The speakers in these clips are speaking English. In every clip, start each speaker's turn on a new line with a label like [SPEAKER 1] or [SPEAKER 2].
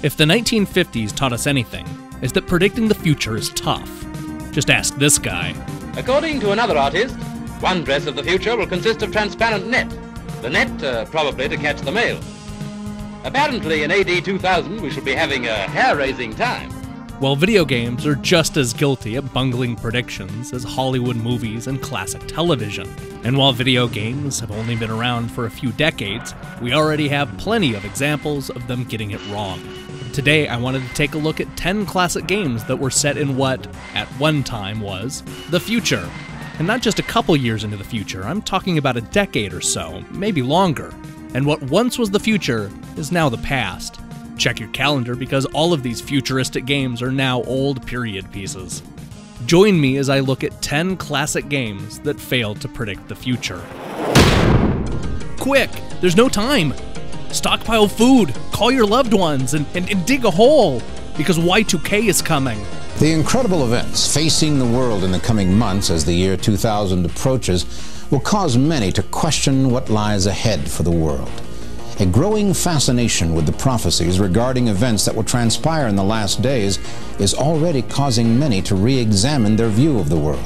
[SPEAKER 1] If the 1950s taught us anything, it's that predicting the future is tough. Just ask this guy.
[SPEAKER 2] According to another artist, one dress of the future will consist of transparent net. The net, probably to catch the mail. Apparently in AD 2000 we shall be having a hair-raising time.
[SPEAKER 1] Well, video games are just as guilty at bungling predictions as Hollywood movies and classic television. And while video games have only been around for a few decades, we already have plenty of examples of them getting it wrong. Today, I wanted to take a look at 10 classic games that were set in what, at one time, was the future. And not just a couple years into the future, I'm talking about a decade or so, maybe longer. And what once was the future is now the past. Check your calendar because all of these futuristic games are now old period pieces. Join me as I look at 10 classic games that failed to predict the future. Quick! There's no time! Stockpile food, call your loved ones, and dig a hole, because Y2K is coming.
[SPEAKER 3] The incredible events facing the world in the coming months as the year 2000 approaches will cause many to question what lies ahead for the world. A growing fascination with the prophecies regarding events that will transpire in the last days is already causing many to re-examine their view of the world.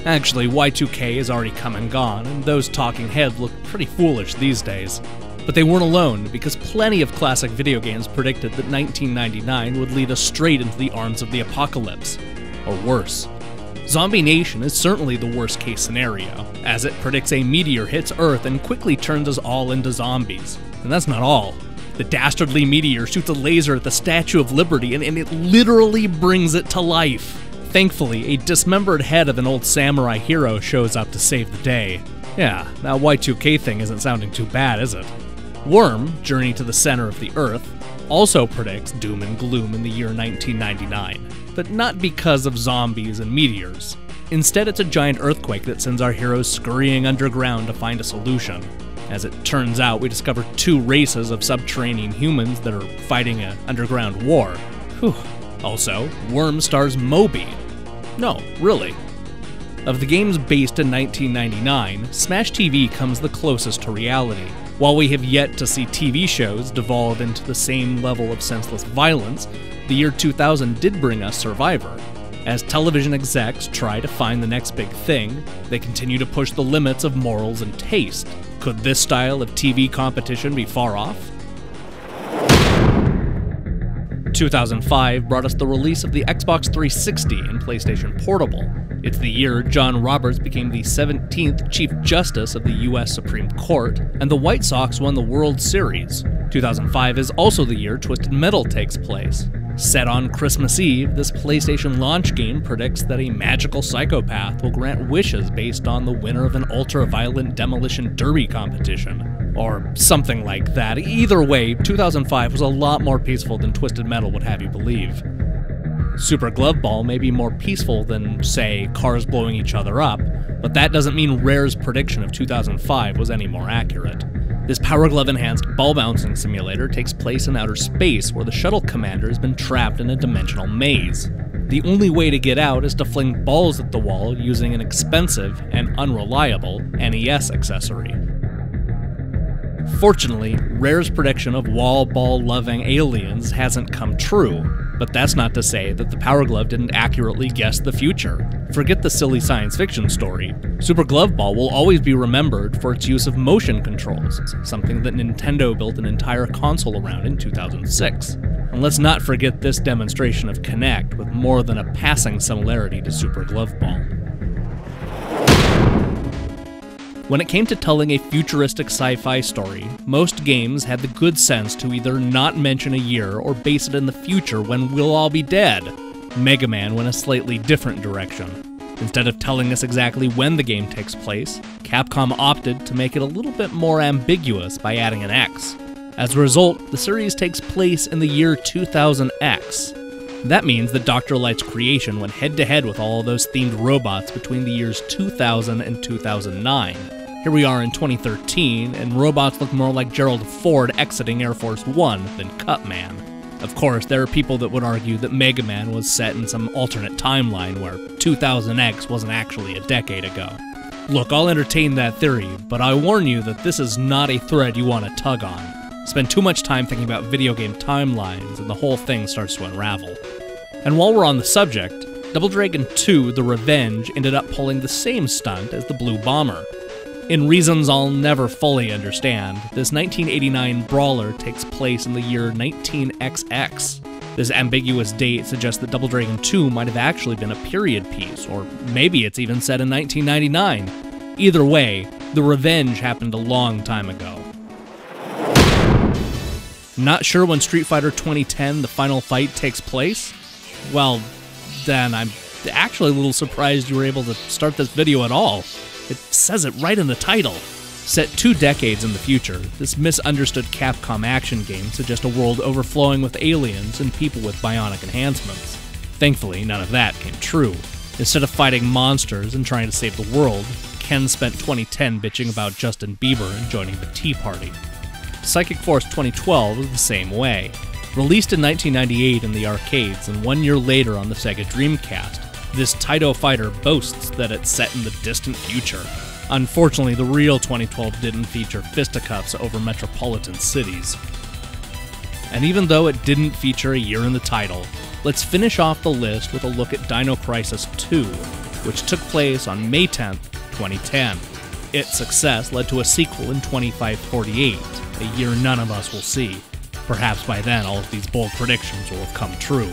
[SPEAKER 1] Actually, Y2K has already come and gone, and those talking heads look pretty foolish these days. But they weren't alone, because plenty of classic video games predicted that 1999 would lead us straight into the arms of the apocalypse. Or worse. Zombie Nation is certainly the worst case scenario, as it predicts a meteor hits Earth and quickly turns us all into zombies. And that's not all. The dastardly meteor shoots a laser at the Statue of Liberty and it literally brings it to life. Thankfully, a dismembered head of an old samurai hero shows up to save the day. Yeah, that Y2K thing isn't sounding too bad, is it? Worm, Journey to the Center of the Earth, also predicts doom and gloom in the year 1999, but not because of zombies and meteors. Instead, it's a giant earthquake that sends our heroes scurrying underground to find a solution. As it turns out, we discover two races of subterranean humans that are fighting an underground war. Whew. Also, Worm stars Moby. No, really. Of the games based in 1999, Smash TV comes the closest to reality. While we have yet to see TV shows devolve into the same level of senseless violence, the year 2000 did bring us Survivor. As television execs try to find the next big thing, they continue to push the limits of morals and taste. Could this style of TV competition be far off? 2005 brought us the release of the Xbox 360 and PlayStation Portable. It's the year John Roberts became the 17th Chief Justice of the US Supreme Court, and the White Sox won the World Series. 2005 is also the year Twisted Metal takes place. Set on Christmas Eve, this PlayStation launch game predicts that a magical psychopath will grant wishes based on the winner of an ultra-violent demolition derby competition. Or something like that. Either way, 2005 was a lot more peaceful than Twisted Metal would have you believe. Super Glove Ball may be more peaceful than, say, cars blowing each other up, but that doesn't mean Rare's prediction of 2005 was any more accurate. This Power Glove-enhanced ball-bouncing simulator takes place in outer space, where the shuttle commander has been trapped in a dimensional maze. The only way to get out is to fling balls at the wall using an expensive and unreliable NES accessory. Fortunately, Rare's prediction of wall-ball-loving aliens hasn't come true, but that's not to say that the Power Glove didn't accurately guess the future. Forget the silly science fiction story. Super Glove Ball will always be remembered for its use of motion controls, something that Nintendo built an entire console around in 2006. And let's not forget this demonstration of Kinect with more than a passing similarity to Super Glove Ball. When it came to telling a futuristic sci-fi story, most games had the good sense to either not mention a year or base it in the future when we'll all be dead. Megaman went a slightly different direction. Instead of telling us exactly when the game takes place, Capcom opted to make it a little bit more ambiguous by adding an X. As a result, the series takes place in the year 2000X. That means that Dr. Light's creation went head-to-head with all those themed robots between the years 2000 and 2009. Here we are in 2013, and robots look more like Gerald Ford exiting Air Force One than Cutman. Of course, there are people that would argue that Megaman was set in some alternate timeline where 2000X wasn't actually a decade ago. Look, I'll entertain that theory, but I warn you that this is not a thread you want to tug on. Spend too much time thinking about video game timelines, and the whole thing starts to unravel. And while we're on the subject, Double Dragon 2: The Revenge ended up pulling the same stunt as the Blue Bomber. In reasons I'll never fully understand, this 1989 brawler takes place in the year 19XX. This ambiguous date suggests that Double Dragon 2 might have actually been a period piece, or maybe it's even set in 1999. Either way, The Revenge happened a long time ago. Not sure when Street Fighter 2010 The Final Fight takes place? Well, then I'm actually a little surprised you were able to start this video at all. It says it right in the title. Set 2 decades in the future, this misunderstood Capcom action game suggests a world overflowing with aliens and people with bionic enhancements. Thankfully, none of that came true. Instead of fighting monsters and trying to save the world, Ken spent 2010 bitching about Justin Bieber and joining the Tea Party. Psychic Force 2012 was the same way. Released in 1998 in the arcades and 1 year later on the Sega Dreamcast, this Taito fighter boasts that it's set in the distant future. Unfortunately, the real 2012 didn't feature fisticuffs over metropolitan cities. And even though it didn't feature a year in the title, let's finish off the list with a look at Dino Crisis 2, which took place on May 10th, 2010. Its success led to a sequel in 2548, a year none of us will see. Perhaps by then all of these bold predictions will have come true.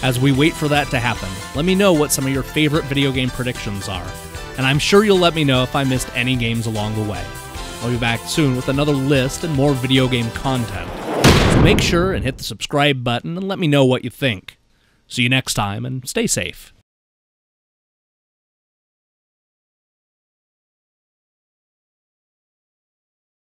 [SPEAKER 1] As we wait for that to happen, let me know what some of your favorite video game predictions are, and I'm sure you'll let me know if I missed any games along the way. I'll be back soon with another list and more video game content, so make sure and hit the subscribe button and let me know what you think. See you next time, and stay safe.